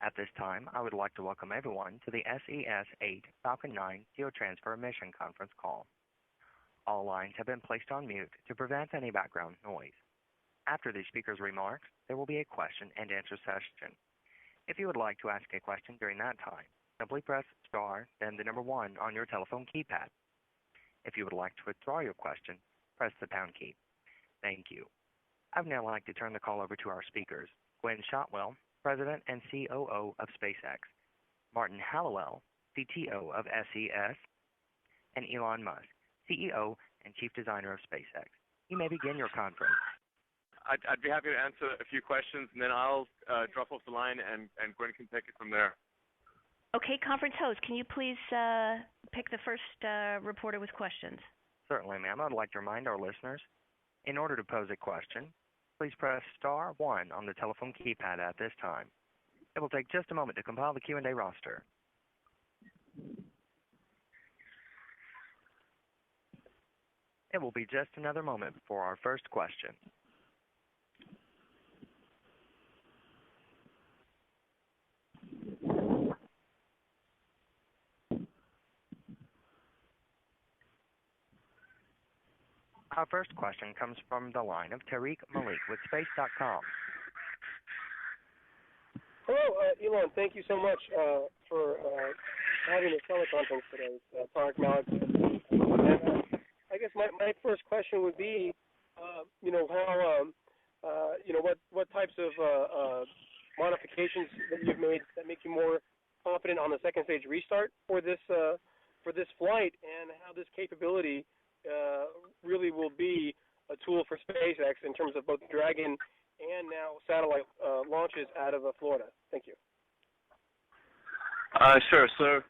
At this time, I would like to welcome everyone to the SES-8 Falcon 9 Geotransfer Mission Conference Call. All lines have been placed on mute to prevent any background noise. After the speaker's remarks, there will be a question-and-answer session. If you would like to ask a question during that time, simply press star, then the number 1 on your telephone keypad. If you would like to withdraw your question, press the pound key. Thank you. I would now like to turn the call over to our speakers, Gwen Shotwell, President and COO of SpaceX, Martin Hallowell, CTO of SES, and Elon Musk, CEO and Chief Designer of SpaceX. You may begin your conference. I'd be happy to answer a few questions, and then I'll drop off the line, and Gwen can take it from there. Okay, conference host, can you please pick the first reporter with questions? Certainly, ma'am. I'd like to remind our listeners, in order to pose a question, please press star 1 on the telephone keypad at this time. It will take just a moment to compile the Q&A roster. It will be just another moment before our first question. Our first question comes from the line of Tariq Malik with Space.com. Hello, Elon. Thank you so much for having a teleconference today. Tariq Malik. I guess my first question would be, what types of modifications that you've made that make you more confident on the second stage restart for this flight, and how this capability really will be a tool for SpaceX in terms of both Dragon and now satellite launches out of Florida. Thank you. Sure. So,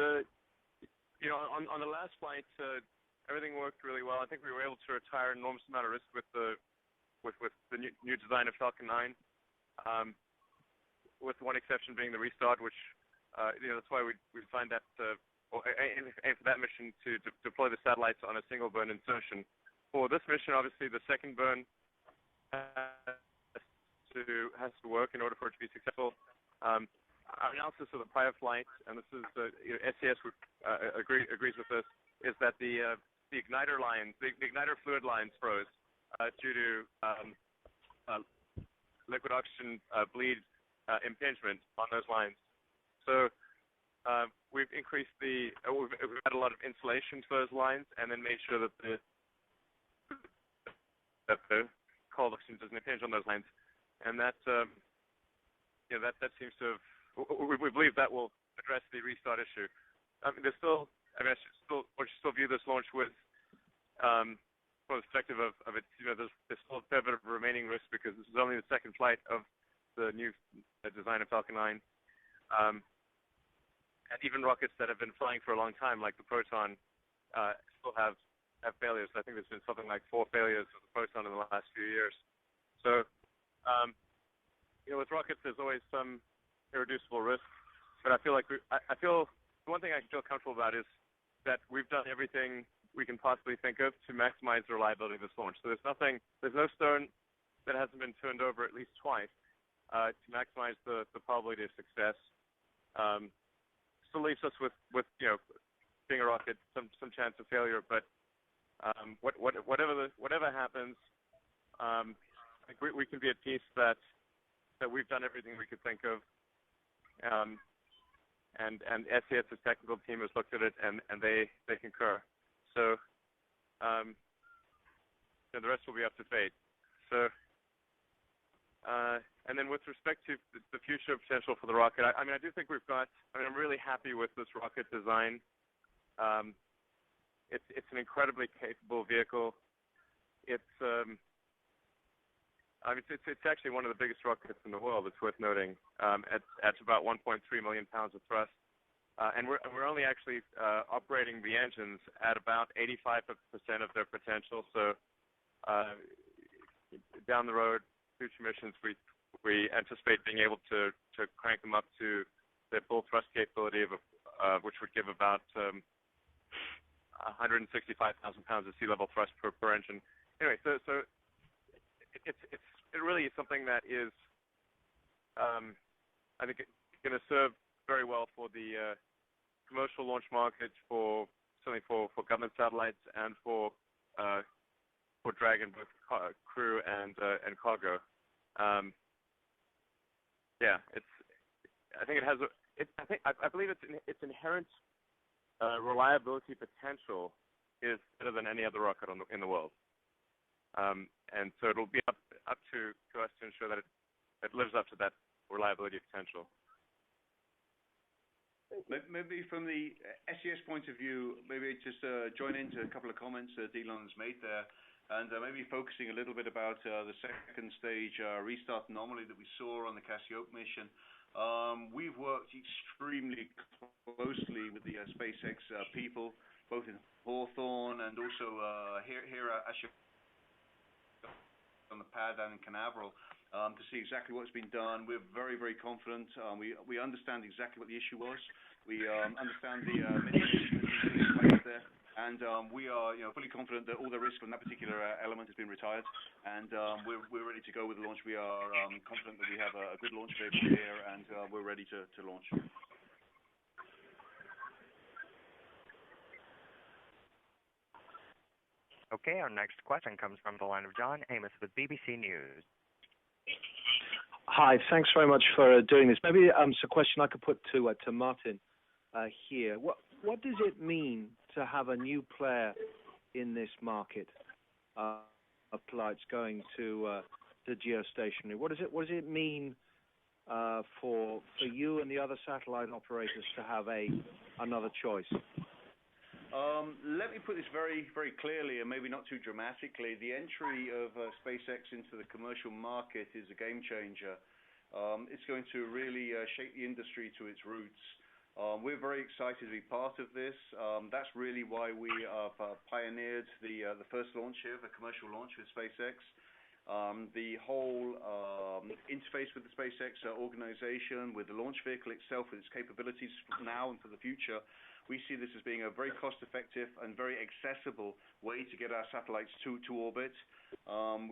on the last flight, everything worked really well. I think we were able to retire an enormous amount of risk with the new design of Falcon 9, with one exception being the restart, which that's why we find that. And for that mission to deploy the satellites on a single burn insertion. For this mission, obviously, the second burn has to work in order for it to be successful. Our analysis of the prior flight, and this is SES agrees with this, is that the igniter lines, the igniter fluid lines froze due to liquid oxygen bleed impingement on those lines. So we've increased we've had a lot of insulation to those lines, and then made sure that the cold oxygen doesn't impinge on those lines, and that that seems to have. We believe that will address the restart issue. I should still view this launch with from the perspective of its. There's still a fair bit of remaining risk because this is only the second flight of the new design of Falcon 9. And even rockets that have been flying for a long time, like the Proton, still have failures. I think there's been something like 4 failures of the Proton in the last few years. So, with rockets, there's always some irreducible risk. But I feel like the one thing I feel comfortable about is that we've done everything we can possibly think of to maximize the reliability of this launch. So there's no stone that hasn't been turned over at least twice to maximize the probability of success. Still leaves us with being a rocket, some chance of failure, but whatever happens, I think we can be at peace that we've done everything we could think of, and SES's technical team has looked at it and they concur. So the rest will be up to fate. So. And then with respect to the future potential for the rocket, I do think I'm really happy with this rocket design. It's an incredibly capable vehicle. It's actually one of the biggest rockets in the world. It's worth noting. At about 1.3 million pounds of thrust, and we're only actually operating the engines at about 85% of their potential. So down the road, future missions, we anticipate being able to crank them up to their full thrust capability of which would give about 165,000 pounds of sea level thrust per engine. Anyway, so it really is something that is I think it's going to serve very well for the commercial launch market, certainly for government satellites and for Dragon, both crew and cargo. I believe its inherent reliability potential is better than any other rocket in the world. And so it'll be up to us to ensure that it lives up to that reliability potential. Maybe from the SES point of view, maybe just join into a couple of comments that Elon has made there, and maybe focusing a little bit about the second stage restart anomaly that we saw on the Cassiope mission. We've worked extremely closely with the SpaceX people, both in Hawthorne and also here actually on the pad down in Canaveral, to see exactly what's been done. We're very, very confident. We understand exactly what the issue was. We understand the mitigation that's in place there, and we are fully confident that all the risk on that particular element has been retired, and we're ready to go with the launch. We are confident that we have a good launch vehicle here, and we're ready to launch. Okay, our next question comes from the line of John Amos with BBC News. Hi, thanks very much for doing this. Maybe it's a question I could put to Martin here. What does it mean to have a new player in this market of flights going to geostationary? What does it mean for you and the other satellite operators to have another choice? Let me put this very, very clearly and maybe not too dramatically. The entry of SpaceX into the commercial market is a game changer. It's going to really shape the industry to its roots. We're very excited to be part of this. That's really why we pioneered the first launch here, the commercial launch with SpaceX. The whole interface with the SpaceX organization, with the launch vehicle itself, with its capabilities now and for the future, we see this as being a very cost-effective and very accessible way to get our satellites to orbit.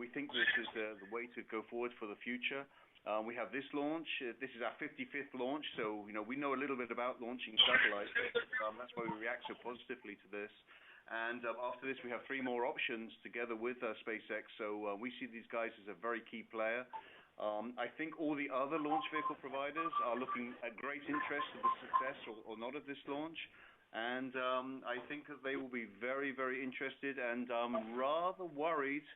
We think this is the way to go forward for the future. We have this launch. This is our 55th launch, so we know a little bit about launching satellites. That's why we react so positively to this. And after this, we have 3 more options together with SpaceX. So we see these guys as a very key player. I think all the other launch vehicle providers are looking at great interest in the success or not of this launch. And I think that they will be very, very interested and rather worried,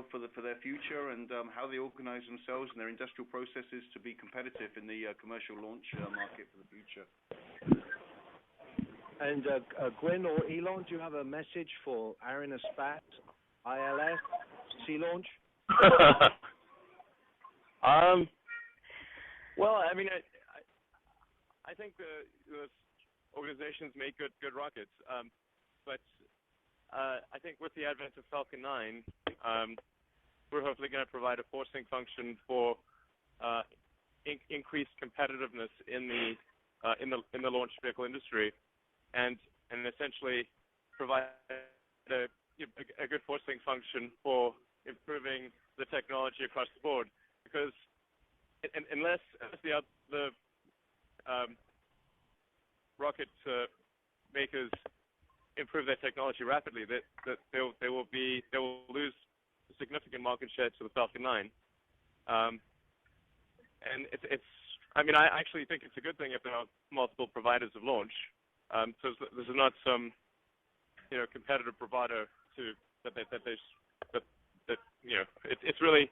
for their future and how they organize themselves and their industrial processes to be competitive in the commercial launch market for the future. And Gwyn or Elon, do you have a message for Arianespace, ILS, Sea Launch? Well, I mean, I think the organizations make good rockets, but I think with the advent of Falcon 9, we're hopefully going to provide a forcing function for increased competitiveness in the launch vehicle industry, and essentially provide a good forcing function for improving the technology across the board. Because unless the rocket makers improve their technology rapidly, that they will lose significant market share to the Falcon 9. And I actually think it's a good thing if there are multiple providers of launch. So this is not some competitive provider it's really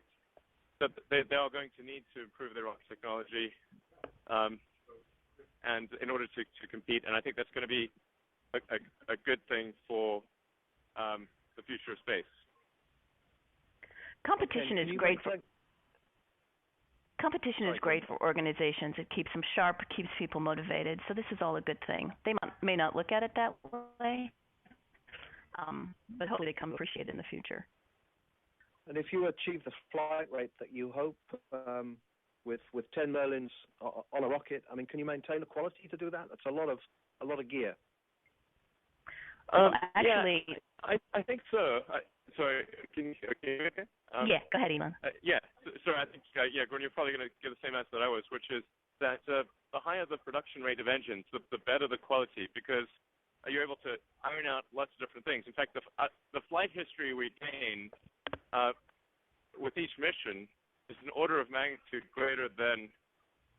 that they are going to need to improve their rocket technology, and in order to compete. And I think that's going to be a good thing for the future of space. Competition is great for organizations. It keeps them sharp, keeps people motivated. So this is all a good thing. They may not look at it that way, but hopefully they come to appreciate it in the future. And if you achieve the flight rate that you hope with 10 Merlins on a rocket, I mean, can you maintain the quality to do that? That's a lot of gear. Actually, yeah, I think so. Sorry, can you hear me? Yeah, go ahead, Elon. Yeah, sorry, I think, Gordon, you're probably going to give the same answer that I was, which is that the higher the production rate of engines, the better the quality, because you're able to iron out lots of different things. In fact, the flight history we gain with each mission is an order of magnitude greater than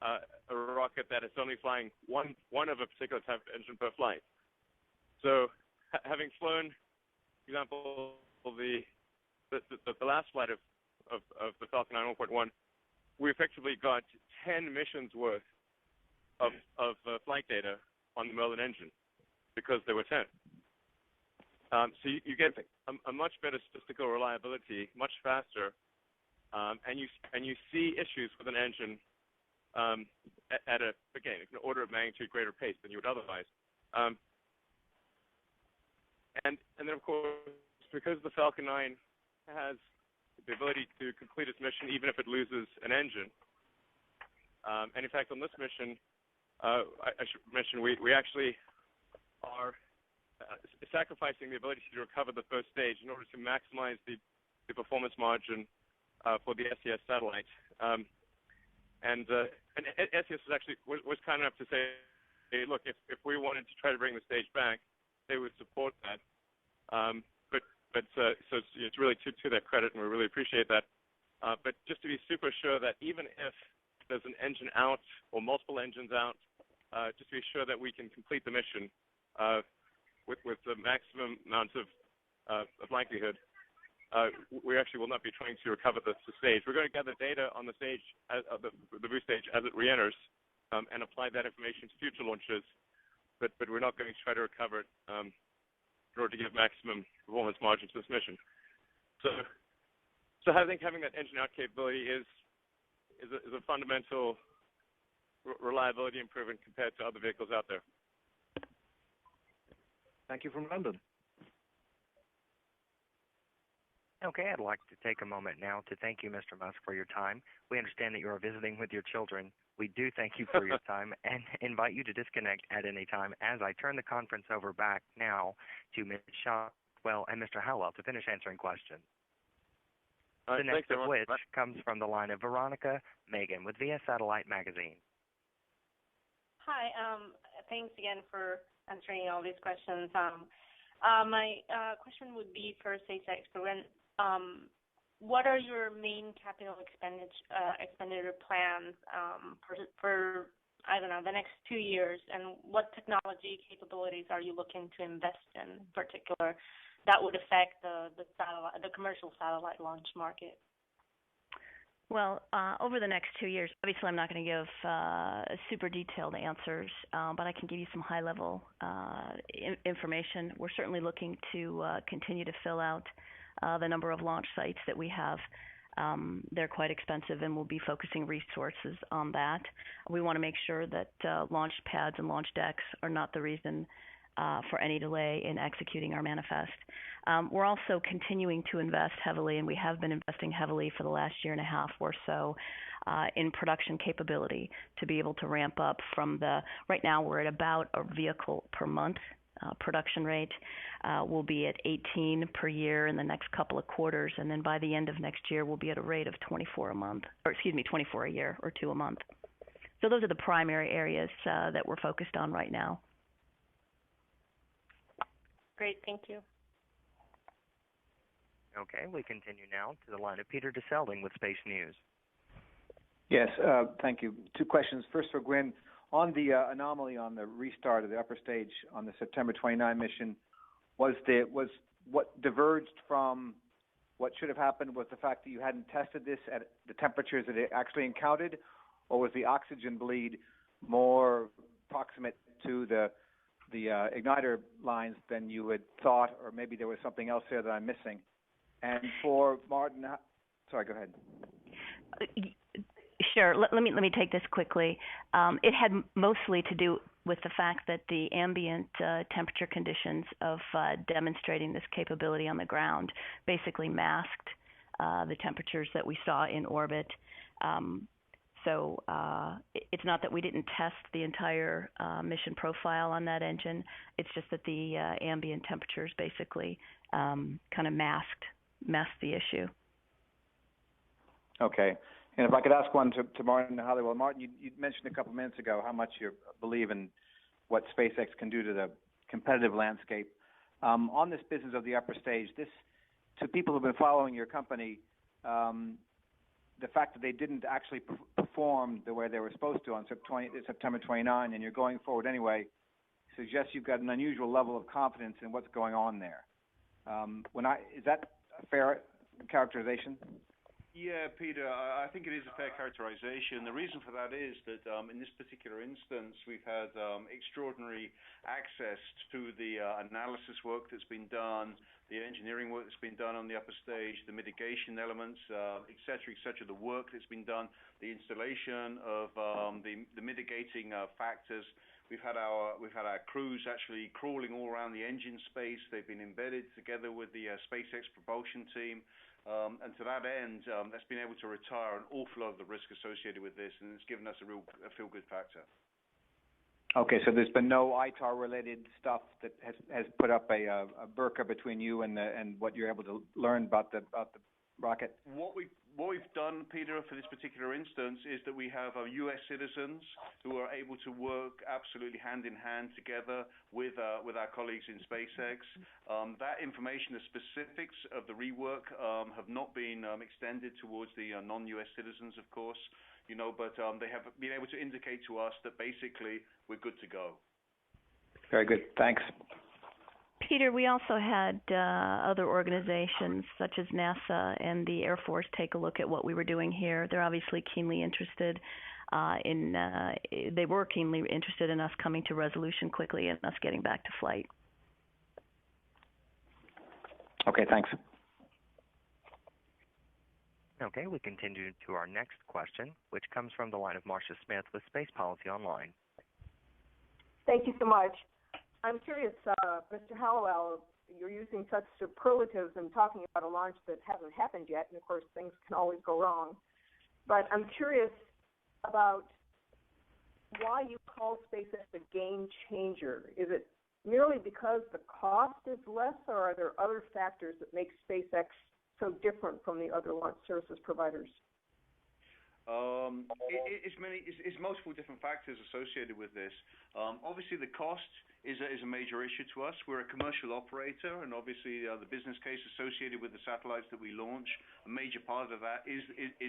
a rocket that is only flying one of a particular type of engine per flight. So, having flown, for example, the last flight of the Falcon 9 1.1, we effectively got 10 missions worth of flight data on the Merlin engine because there were 10. So you get a much better statistical reliability, much faster, and you see issues with an engine at an order of magnitude greater pace than you would otherwise. And then of course, because the Falcon 9 has the ability to complete its mission even if it loses an engine, and in fact on this mission, I should mention we actually are sacrificing the ability to recover the first stage in order to maximize the performance margin for the SES satellite. And SES was kind enough to say, hey, look, if we wanted to try to bring the stage back, they would support that. So it's really to their credit, and we really appreciate that. But just to be super sure that even if there's an engine out or multiple engines out, just to be sure that we can complete the mission with the maximum amount of likelihood, we actually will not be trying to recover the stage. We're going to gather data on the stage, the boost stage, as it re-enters, and apply that information to future launches, but we're not going to try to recover it in order to give maximum performance margin to this mission. So I think having that engine out capability is a fundamental reliability improvement compared to other vehicles out there. Thank you from London. Okay, I'd like to take a moment now to thank you, Mr. Musk, for your time. We understand that you are visiting with your children. We do thank you for your time and invite you to disconnect at any time as I turn the conference over back now to Ms. Shotwell and Mr. Howell to finish answering questions. Right, the next of which Bye. comes from the line of Veronica Megan with VS Satellite Magazine. Hi, thanks again for answering all these questions. My question would be for SpaceX. What are your main capital expenditure plans for, I don't know, the next 2 years, and what technology capabilities are you looking to invest in particular that would affect the commercial satellite launch market? Well, over the next 2 years, obviously I'm not going to give super detailed answers, but I can give you some high-level information. We're certainly looking to continue to fill out the number of launch sites that we have. They're quite expensive, and we'll be focusing resources on that. We want to make sure that launch pads and launch decks are not the reason for any delay in executing our manifest. We're also continuing to invest heavily, and we have been investing heavily for the last year and a half or so in production capability to be able to ramp up from right now we're at about a vehicle per month production rate. We'll be at 18 per year in the next couple of quarters, and then by the end of next year we'll be at a rate of 24 a year or 2 a month. So those are the primary areas that we're focused on right now. Great, thank you. Okay, we continue now to the line of Peter DeSelding with Space News. Yes, thank you. 2 questions. First for Gwynn. On the anomaly on the restart of the upper stage on the September 29 mission, was what diverged from what should have happened was the fact that you hadn't tested this at the temperatures that it actually encountered, or was the oxygen bleed more proximate to the igniter lines than you had thought, or maybe there was something else there that I'm missing? And for Martin, sorry, go ahead. Sure. Let me take this quickly. It had mostly to do with the fact that the ambient temperature conditions of demonstrating this capability on the ground basically masked the temperatures that we saw in orbit. So it's not that we didn't test the entire mission profile on that engine. It's just that the ambient temperatures basically kind of masked the issue. Okay. And if I could ask one to Martin Halliwell. Martin, you mentioned a couple of minutes ago how much you believe in what SpaceX can do to the competitive landscape. On this business of the upper stage, to people who've been following your company, the fact that they didn't actually perform the way they were supposed to on September 29, and you're going forward anyway, suggests you've got an unusual level of confidence in what's going on there. Is that a fair characterization? Yeah, Peter, I think it is a fair characterization. The reason for that is that in this particular instance, we've had extraordinary access to the analysis work that's been done, the engineering work that's been done on the upper stage, the mitigation elements, et cetera, the work that's been done, the installation of the mitigating factors. We've had our crews actually crawling all around the engine space. They've been embedded together with the SpaceX propulsion team. And to that end, that's been able to retire an awful lot of the risk associated with this, and it's given us a feel-good factor. Okay, so there's been no ITAR-related stuff that has put up a burqa between you and what you're able to learn about the rocket? What we've done, Peter, for this particular instance is that we have U.S. citizens who are able to work absolutely hand in hand together with our colleagues in SpaceX. That information, the specifics of the rework, have not been extended towards the non-U.S. citizens, of course, but they have been able to indicate to us that basically we're good to go. Very good. Thanks. Peter, we also had other organizations such as NASA and the Air Force take a look at what we were doing here. They're obviously keenly interested they were keenly interested in us coming to resolution quickly and us getting back to flight. Okay, thanks. Okay, we continue to our next question, which comes from the line of Marcia Smith with Space Policy Online. Thank you so much. I'm curious, Mr. Halliwell, you're using such superlatives and talking about a launch that hasn't happened yet, and of course things can always go wrong. But I'm curious about why you call SpaceX a game changer. Is it merely because the cost is less, or are there other factors that make SpaceX so different from the other launch services providers? It's multiple different factors associated with this. Obviously, the cost is a major issue to us. We're a commercial operator, and obviously the business case associated with the satellites that we launch, a major part of that is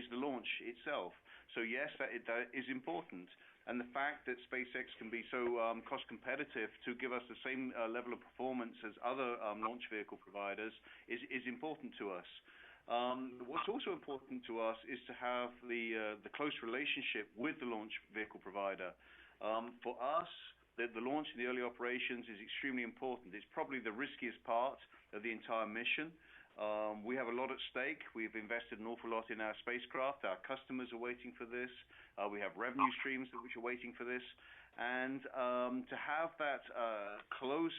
the launch itself. So yes, that is important. And the fact that SpaceX can be so cost competitive to give us the same level of performance as other launch vehicle providers is important to us. What's also important to us is to have the close relationship with the launch vehicle provider. For us, the launch and the early operations is extremely important. It's probably the riskiest part of the entire mission. We have a lot at stake. We've invested an awful lot in our spacecraft. Our customers are waiting for this. We have revenue streams which are waiting for this. And to have that close,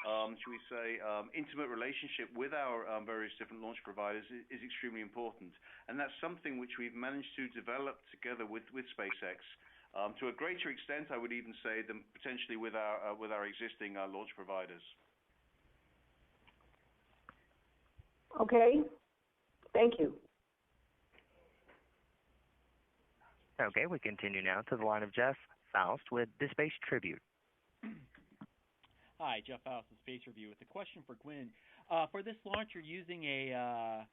should we say, intimate relationship with our various different launch providers is extremely important. And that's something which we've managed to develop together with SpaceX. To a greater extent, I would even say, than potentially with our existing launch providers. Okay. Thank you. Okay, we continue now to the line of Jeff Faust with the Space Tribute. Hi, Jeff Faust with Space Review with a question for Gwynn. For this launch, you're using a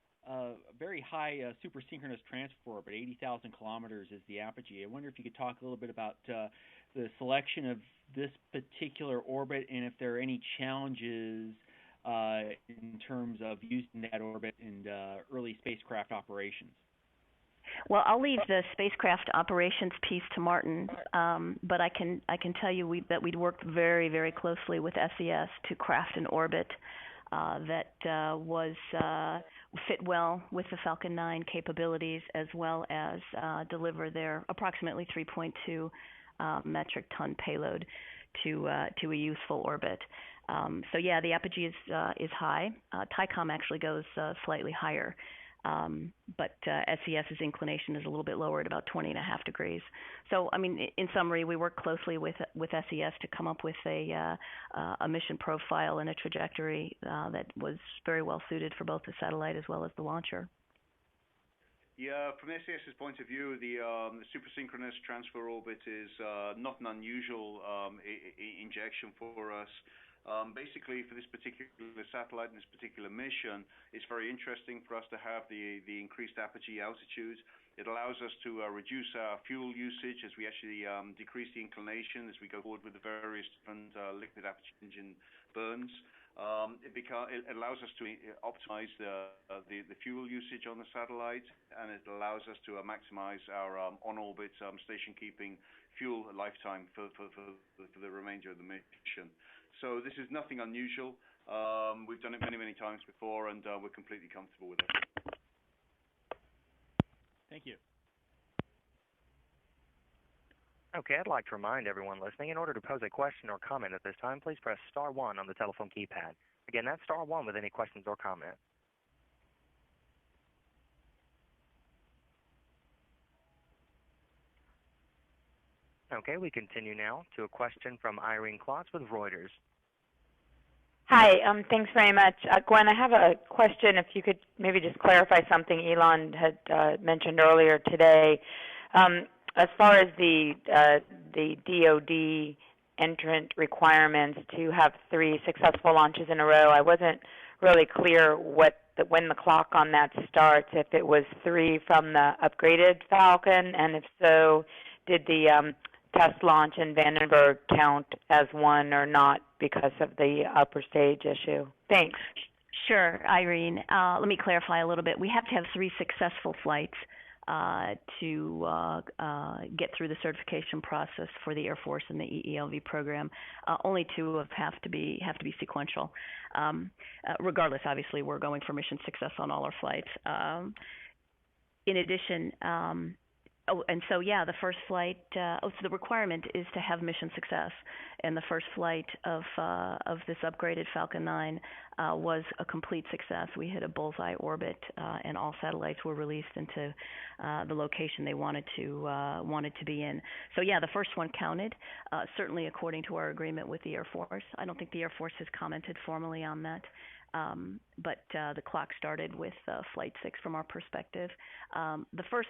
very high super synchronous transfer orbit, 80,000 kilometers is the apogee. I wonder if you could talk a little bit about the selection of this particular orbit and if there are any challenges in terms of using that orbit in early spacecraft operations. Well, I'll leave the spacecraft operations piece to Martin, but I can tell you that we'd worked very, very closely with SES to craft an orbit that was fit well with the Falcon 9 capabilities, as well as deliver their approximately 3.2 metric ton payload to a useful orbit. So yeah, the apogee is high. TICOM actually goes slightly higher. But SES's inclination is a little bit lower at about 20.5 degrees. So, I mean, in summary, we worked closely with SES to come up with a mission profile and a trajectory that was very well suited for both the satellite as well as the launcher. Yeah, from SES's point of view, the supersynchronous transfer orbit is not an unusual injection for us. Basically, for this particular satellite and this particular mission, it's very interesting for us to have the increased apogee altitude. It allows us to reduce our fuel usage as we actually decrease the inclination as we go forward with the various different liquid apogee engine burns. It allows us to optimize the fuel usage on the satellite, and it allows us to maximize our on-orbit station-keeping fuel lifetime for the remainder of the mission. So this is nothing unusual. We've done it many times before, and we're completely comfortable with it. Thank you. Okay, I'd like to remind everyone listening, in order to pose a question or comment at this time, please press star 1 on the telephone keypad. Again, that's star 1 with any questions or comments. Okay, we continue now to a question from Irene Klotz with Reuters. Hi, thanks very much. Gwen, I have a question. If you could maybe just clarify something Elon had mentioned earlier today. As far as the DoD entrant requirements to have 3 successful launches in a row, I wasn't really clear when the clock on that starts, if it was 3 from the upgraded Falcon, and if so, did the test launch in Vandenberg count as one or not because of the upper stage issue? Thanks. Sure, Irene. Let me clarify a little bit. We have to have 3 successful flights to get through the certification process for the Air Force and the EELV program. Only 2 have to be sequential. Regardless, obviously, we're going for mission success on all our flights. In addition, the first flight. So the requirement is to have mission success, and the first flight of this upgraded Falcon 9 was a complete success. We hit a bullseye orbit, and all satellites were released into the location they wanted to be in. So the first one counted, certainly according to our agreement with the Air Force. I don't think the Air Force has commented formally on that. But the clock started with Flight 6 from our perspective. The first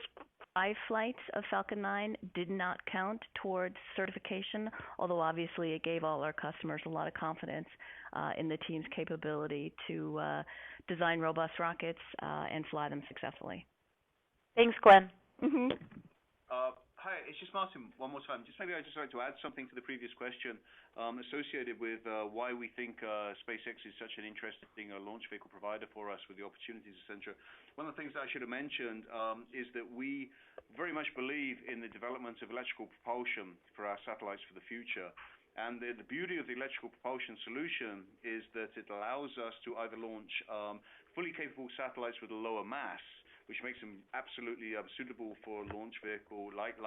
5 flights of Falcon 9 did not count towards certification, although obviously it gave all our customers a lot of confidence in the team's capability to design robust rockets and fly them successfully. Thanks, Gwen. Mm-hmm. Hi, it's just Martin one more time. Maybe I'd just like to add something to the previous question associated with why we think SpaceX is such an interesting launch vehicle provider for us with the opportunities, etc. One of the things that I should have mentioned is that we very much believe in the development of electrical propulsion for our satellites for the future. And the beauty of the electrical propulsion solution is that it allows us to either launch fully capable satellites with a lower mass, which makes them absolutely suitable for a launch vehicle like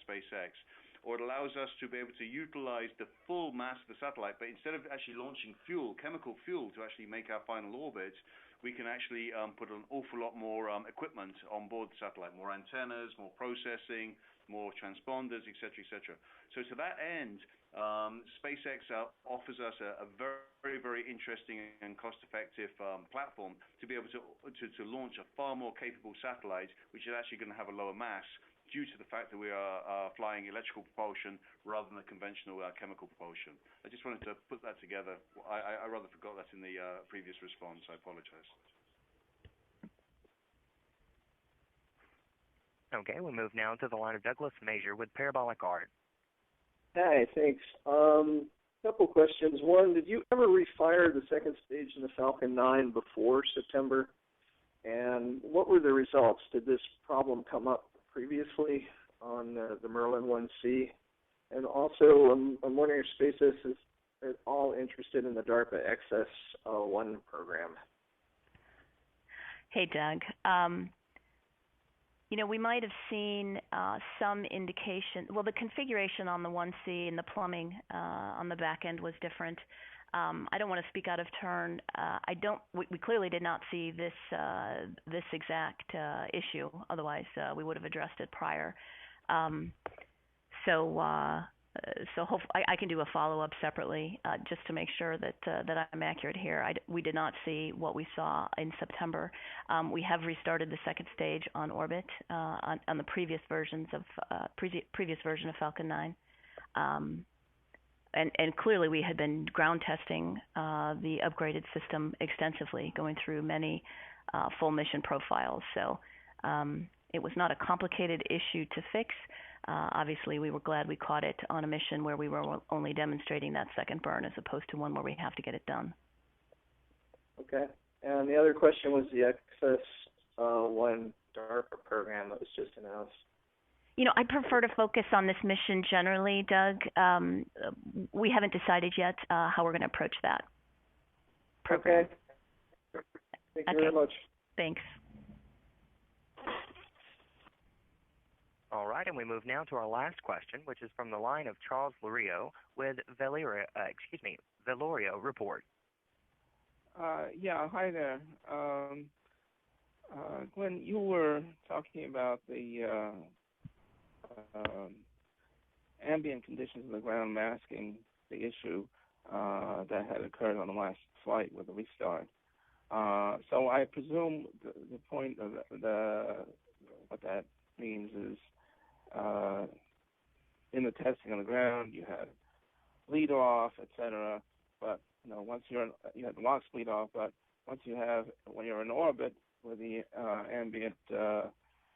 SpaceX, or it allows us to be able to utilize the full mass of the satellite, but instead of actually launching chemical fuel to actually make our final orbit, we can actually put an awful lot more equipment on board the satellite, more antennas, more processing, more transponders, etc. So to that end, SpaceX offers us a very interesting and cost-effective platform to be able to launch a far more capable satellite, which is actually going to have a lower mass due to the fact that we are flying electrical propulsion rather than the conventional chemical propulsion. I just wanted to put that together. I rather forgot that in the previous response. I apologize. Okay, we'll move now to the line of Douglas Major with Parabolic Art. Hi, thanks. Couple questions. One, did you ever refire the second stage in the Falcon 9 before September? And what were the results? Did this problem come up previously on the Merlin 1C? And also, I'm wondering if SpaceX is at all interested in the DARPA XS-1 program. Hey, Doug. We might have seen some indication. Well, the configuration on the 1C and the plumbing on the back end was different. I don't want to speak out of turn. We clearly did not see this exact issue. Otherwise, we would have addressed it prior. So So I can do a follow-up separately just to make sure that I'm accurate here. We did not see what we saw in September. We have restarted the second stage on orbit on the previous version of Falcon 9. And clearly we had been ground testing the upgraded system extensively, going through many full mission profiles. So it was not a complicated issue to fix. Obviously, we were glad we caught it on a mission where we were only demonstrating that second burn as opposed to one where we have to get it done. Okay. And the other question was the XS-1 DARPA program that was just announced. I prefer to focus on this mission generally, Doug. We haven't decided yet how we're going to approach that program. Okay. Thank you very much. Thanks. All right, and we move now to our last question, which is from the line of Charles Lorio with Velorio Report. Yeah, hi there. Gwen, you were talking about the ambient conditions of the ground masking the issue that had occurred on the last flight with the restart. So I presume the point of what that means is in the testing on the ground you had bleed off, etc. But once you had the LOX bleed off, but once when you're in orbit with the ambient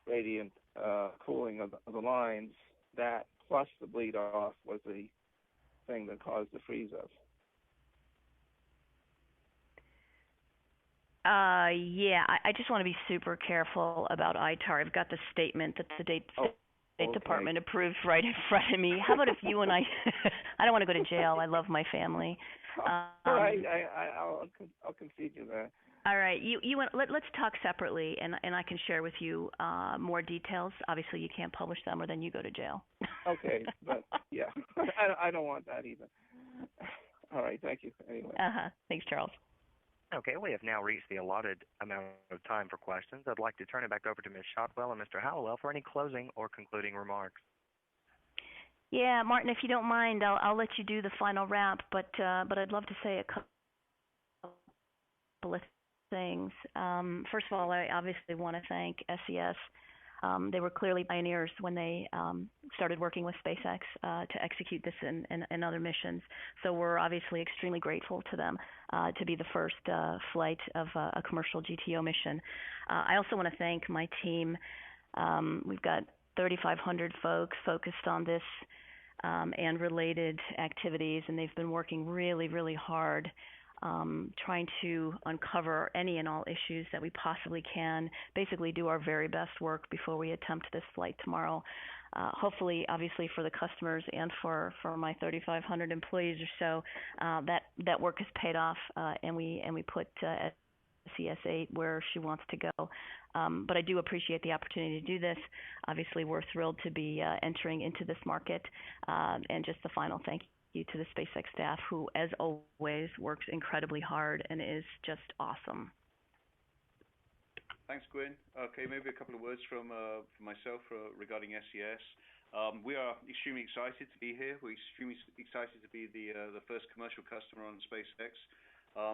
radiant cooling of the lines, that plus the bleed off was the thing that caused the freeze up. Yeah, I just want to be super careful about ITAR. I've got the statement that the State Department approved right in front of me. How about if you and I don't want to go to jail. I love my family. All right, I'll concede you that. All right, let's talk separately, and I can share with you more details. Obviously, you can't publish them, or then you go to jail. Okay, but yeah, I don't want that either. All right, thank you. Anyway. Thanks, Charles. Okay, we have now reached the allotted amount of time for questions. I'd like to turn it back over to Ms. Shotwell and Mr. Hallowell for any closing or concluding remarks. Yeah, Martin, if you don't mind, I'll let you do the final wrap, but I'd love to say a couple of things. First of all, I obviously want to thank SES. They were clearly pioneers when they started working with SpaceX to execute this and other missions. So we're obviously extremely grateful to them to be the first flight of a commercial GTO mission. I also want to thank my team. We've got 3,500 folks focused on this and related activities, and they've been working really, really hard trying to uncover any and all issues that we possibly can, basically do our very best work before we attempt this flight tomorrow. Hopefully, obviously, for the customers and for my 3,500 employees or so, that work has paid off, and we put CS8 where she wants to go. But I do appreciate the opportunity to do this. Obviously, we're thrilled to be entering into this market. And just the final thank you to the SpaceX staff, who, as always, works incredibly hard and is just awesome. Thanks, Gwen. Okay, maybe a couple of words from myself regarding SES. We are extremely excited to be here. We're extremely excited to be the first commercial customer on SpaceX.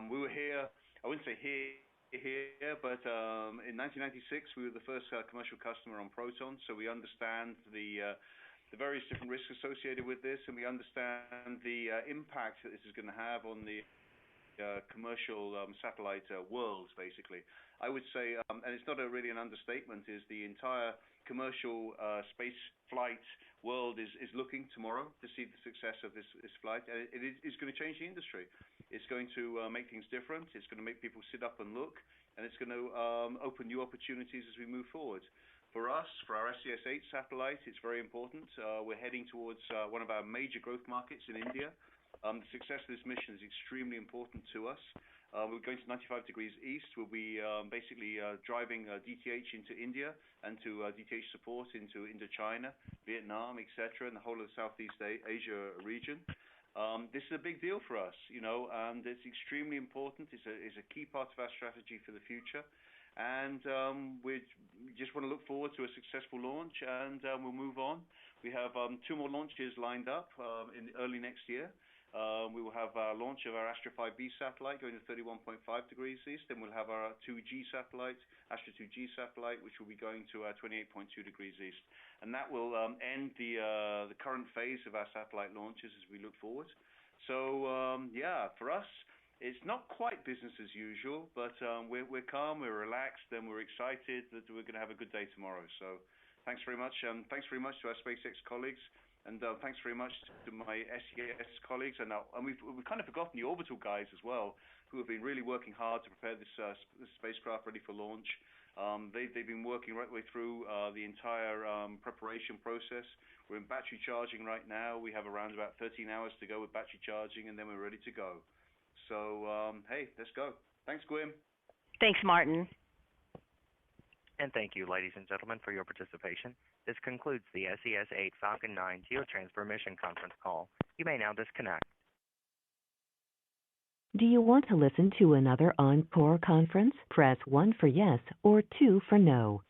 We were here, I wouldn't say here, but in 1996 we were the first commercial customer on Proton, so we understand the various different risks associated with this, and we understand the impact that this is going to have on the commercial satellite world, basically. I would say, and it's not really an understatement, is the entire commercial space flight world is looking tomorrow to see the success of this flight. And it is going to change the industry. It's going to make things different. It's going to make people sit up and look, and it's going to open new opportunities as we move forward. For us, for our SES-8 satellite, it's very important. We're heading towards one of our major growth markets in India. The success of this mission is extremely important to us. We're going to 95 degrees east. We'll be basically driving DTH into India and to DTH support into Indochina, Vietnam, etc., and the whole of the Southeast Asia region. This is a big deal for us, and it's extremely important. It's a key part of our strategy for the future. And we just want to look forward to a successful launch, and we'll move on. We have 2 more launches lined up in early next year. We will have our launch of our Astra 5B satellite going to 31.5 degrees east. Then we'll have our 2G satellite, Astra 2G satellite, which will be going to 28.2 degrees east. And that will end the current phase of our satellite launches as we look forward. So yeah, for us, it's not quite business as usual, but we're calm, we're relaxed, and we're excited that we're going to have a good day tomorrow. So thanks very much. Thanks very much to our SpaceX colleagues. And thanks very much to my SES colleagues, and we've kind of forgotten the orbital guys as well, who have been really working hard to prepare this spacecraft ready for launch. They've been working right the way through the entire preparation process. We're in battery charging right now. We have around about 13 hours to go with battery charging, and then we're ready to go. So hey, let's go. Thanks, Gwyn. Thanks, Martin. And thank you, ladies and gentlemen, for your participation. This concludes the SES-8 Falcon 9 Geotransfer Mission Conference call. You may now disconnect. Do you want to listen to another encore conference? Press 1 for yes or 2 for no.